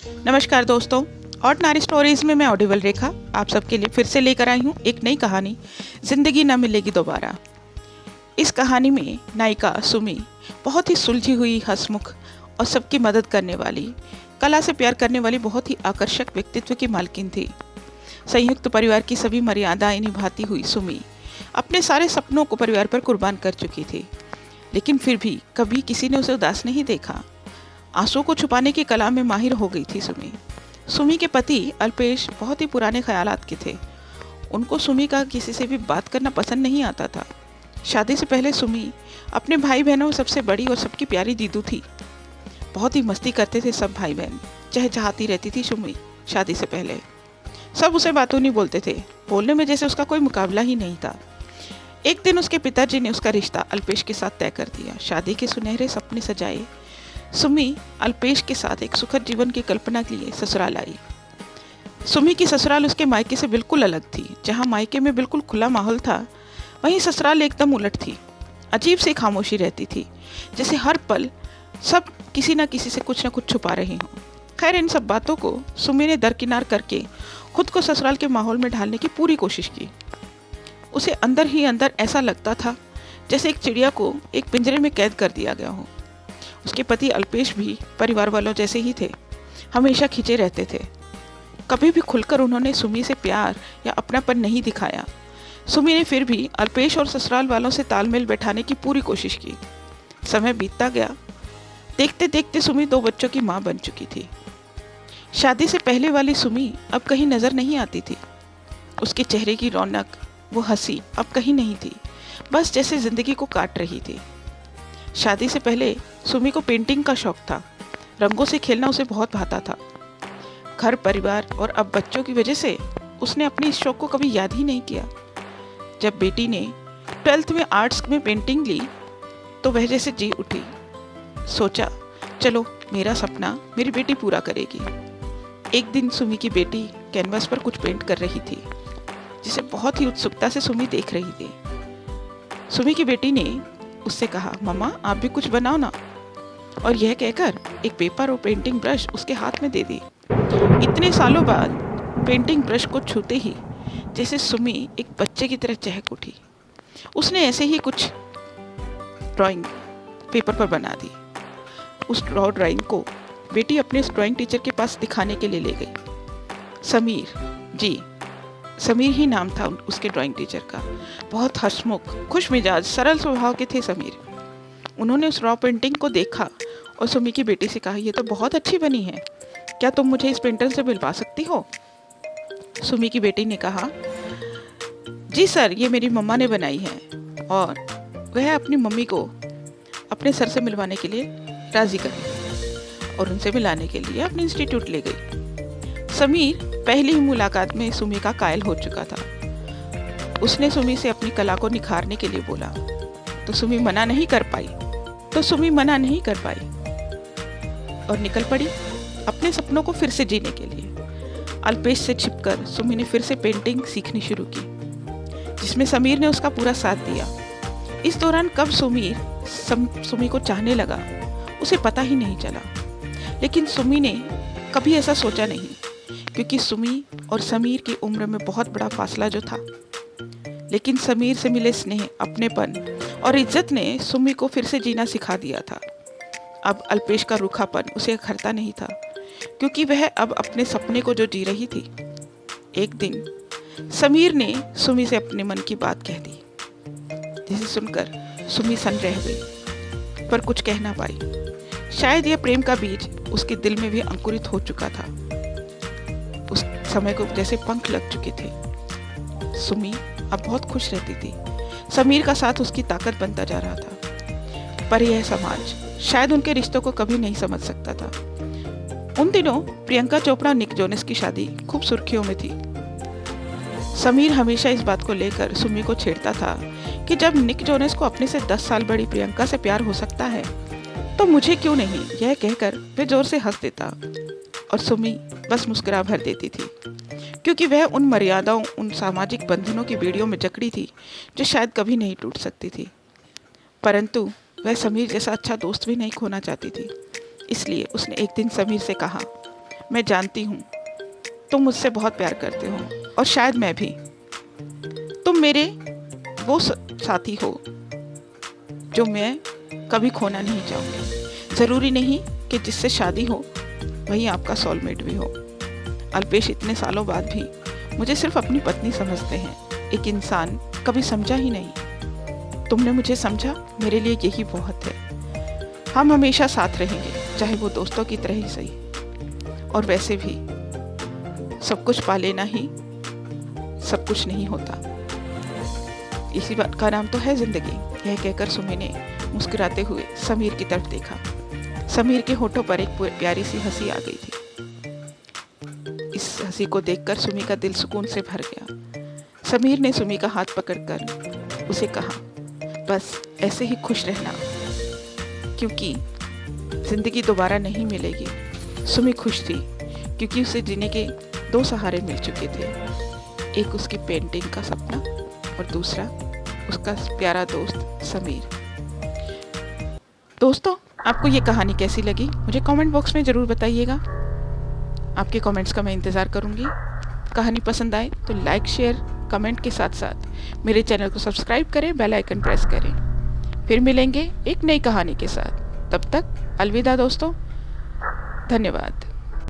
नमस्कार दोस्तों, ordinary stories में मैं ऑडिबल रेखा आप सबके लिए फिर से लेकर आई हूँ एक नई कहानी, जिंदगी न मिलेगी दोबारा। इस कहानी में नायिका सुमी बहुत ही सुलझी हुई, हंसमुख और सबकी मदद करने वाली, कला से प्यार करने वाली बहुत ही आकर्षक व्यक्तित्व की मालकिन थी। संयुक्त परिवार की सभी मर्यादाएं निभाती हुई सुमी अपने सारे सपनों को परिवार पर कुर्बान कर चुकी थी, लेकिन फिर भी कभी किसी ने उसे उदास नहीं देखा। आंसू को छुपाने की कला में माहिर हो गई थी सुमी। सुमी के पति अल्पेश बहुत ही पुराने ख्यालात के थे। उनको सुमी का किसी से भी बात करना पसंद नहीं आता था। शादी से पहले सुमी अपने भाई बहनों में सबसे बड़ी और सबकी प्यारी दीदू थी। बहुत ही मस्ती करते थे सब भाई बहन, चहचहाती रहती थी सुमी। शादी से पहले सब उसे बातों नहीं बोलते थे, बोलने में जैसे उसका कोई मुकाबला ही नहीं था। एक दिन उसके पिताजी ने उसका रिश्ता अल्पेश के साथ तय कर दिया। शादी के सुनहरे सपने सजाए सुमी अल्पेश के साथ एक सुखद जीवन की कल्पना के लिए ससुराल आई। सुमी की ससुराल उसके मायके से बिल्कुल अलग थी। जहां मायके में बिल्कुल खुला माहौल था, वहीं ससुराल एकदम उलट थी। अजीब सी खामोशी रहती थी, जैसे हर पल सब किसी न किसी से कुछ न कुछ छुपा रहे हों। खैर, इन सब बातों को सुमी ने दरकिनार करके खुद को ससुराल के माहौल में ढालने की पूरी कोशिश की। उसे अंदर ही अंदर ऐसा लगता था जैसे एक चिड़िया को एक पिंजरे में कैद कर दिया गया हो। उसके पति अल्पेश भी परिवार वालों जैसे ही थे, हमेशा खिंचे रहते थे। कभी भी खुलकर उन्होंने सुमी से प्यार या अपनापन नहीं दिखाया। सुमी ने फिर भी अल्पेश और ससुराल वालों से तालमेल बैठाने की पूरी कोशिश की। समय बीतता गया। देखते देखते सुमी 2 बच्चों की माँ बन चुकी थी। शादी से पहले वाली सुमी अब कहीं नजर नहीं आती थी। उसके चेहरे की रौनक, वो हंसी अब कहीं नहीं थी, बस जैसे जिंदगी को काट रही थी। शादी से पहले सुमी को पेंटिंग का शौक था। रंगों से खेलना उसे बहुत भाता था। घर परिवार और अब बच्चों की वजह से उसने अपने इस शौक को कभी याद ही नहीं किया। जब बेटी ने 12th में आर्ट्स में पेंटिंग ली तो वह जैसे जी उठी। सोचा, चलो मेरा सपना मेरी बेटी पूरा करेगी। एक दिन सुमी की बेटी कैनवास पर कुछ पेंट कर रही थी, जिसे बहुत ही उत्सुकता से सुमी देख रही थी। सुमी की बेटी ने उससे कहा, मम्मा आप भी कुछ बनाओ ना। और यह कहकर एक पेपर और पेंटिंग ब्रश उसके हाथ में दे दी। इतने सालों बाद पेंटिंग ब्रश को छूते ही जैसे सुमी एक बच्चे की तरह चहक उठी। उसने ऐसे ही कुछ ड्राइंग पेपर पर बना दी। उस ड्राइंग को बेटी अपने ड्राइंग टीचर के पास दिखाने के लिए ले गई। समीर ही नाम था उसके ड्राइंग टीचर का। बहुत हंसमुख, खुश मिजाज, सरल स्वभाव के थे समीर। उन्होंने उस रॉ पेंटिंग को देखा और सुमी की बेटी से कहा, ये तो बहुत अच्छी बनी है, क्या तुम मुझे इस पेंटर से मिलवा सकती हो? सुमी की बेटी ने कहा, जी सर, ये मेरी मम्मा ने बनाई है। और वह अपनी मम्मी को अपने सर से मिलवाने के लिए राजी कर गई और उनसे मिलाने के लिए अपने इंस्टीट्यूट ले गई। समीर पहली ही मुलाकात में सुमी का कायल हो चुका था। उसने सुमी से अपनी कला को निखारने के लिए बोला, तो सुमी मना नहीं कर पाई और निकल पड़ी अपने सपनों को फिर से जीने के लिए। अल्पेश से छिपकर सुमी ने फिर से पेंटिंग सीखनी शुरू की, जिसमें समीर ने उसका पूरा साथ दिया। इस दौरान कब सुमी को चाहने लगा उसे पता ही नहीं चला, लेकिन सुमी ने कभी ऐसा सोचा नहीं, क्योंकि सुमी और समीर की उम्र में बहुत बड़ा फासला जो था। लेकिन समीर से मिले स्नेह, अपनेपन और इज्जत ने सुमी को फिर से जीना सिखा दिया था। अब अल्पेश का रूखापन उसे अखरता नहीं था, क्योंकि वह अब अपने सपने को जो जी रही थी। एक दिन समीर ने सुमी से अपने मन की बात कह दी, जिसे सुनकर सुमी सन रह गई, पर कुछ कह ना पाई। शायद यह प्रेम का बीज उसके दिल में भी अंकुरित हो चुका था। उस समय को जैसे पंख लग चुके थे। सुमी अब बहुत खुश रहती थी। समीर का साथ उसकी ताकत बनता जा रहा था, पर यह समाज शायद उनके रिश्तों को कभी नहीं समझ सकता था। उन दिनों प्रियंका चोपड़ा निक जोनस की शादी खूब सुर्खियों में थी। समीर हमेशा इस बात को लेकर सुमी को छेड़ता था कि जब निक जोनस को अपने से 10 साल बड़ी प्रियंका से प्यार हो सकता है तो मुझे क्यों नहीं। यह कहकर वे जोर से हंस देता और सुमी बस मुस्कुरा भर देती थी, क्योंकि वह उन मर्यादाओं, उन सामाजिक बंधनों की बेड़ियों में जकड़ी थी जो शायद कभी नहीं टूट सकती थी। परंतु वह समीर जैसा अच्छा दोस्त भी नहीं खोना चाहती थी। इसलिए उसने एक दिन समीर से कहा, मैं जानती हूँ तुम मुझसे बहुत प्यार करते हो और शायद मैं भी। तुम मेरे वो साथी हो जो मैं कभी खोना नहीं चाहूँगी। ज़रूरी नहीं कि जिससे शादी हो वही आपका सोलमेट भी हो। अल्पेश इतने सालों बाद भी मुझे सिर्फ अपनी पत्नी समझते हैं, एक इंसान कभी समझा ही नहीं। तुमने मुझे समझा, मेरे लिए यही बहुत है। हम हमेशा साथ रहेंगे, चाहे वो दोस्तों की तरह ही सही। और वैसे भी सब कुछ पा लेना ही सब कुछ नहीं होता, इसी बात का नाम तो है जिंदगी। यह कहकर सुमी ने मुस्कुराते हुए समीर की तरफ देखा। समीर के होठों पर एक प्यारी सी हंसी आ गई थी। इस हंसी को देखकर सुमी का दिल सुकून से भर गया। समीर ने सुमी का हाथ पकड़कर उसे कहा, बस ऐसे ही खुश रहना, क्योंकि जिंदगी दोबारा नहीं मिलेगी। सुमी खुश थी क्योंकि उसे जीने के 2 सहारे मिल चुके थे, एक उसकी पेंटिंग का सपना और दूसरा उसका प्यारा दोस्त समीर। दोस्तों, आपको ये कहानी कैसी लगी मुझे कमेंट बॉक्स में ज़रूर बताइएगा। आपके कमेंट्स का मैं इंतज़ार करूँगी। कहानी पसंद आए तो लाइक, शेयर, कमेंट के साथ साथ मेरे चैनल को सब्सक्राइब करें, बेल आइकन प्रेस करें। फिर मिलेंगे एक नई कहानी के साथ। तब तक अलविदा दोस्तों, धन्यवाद।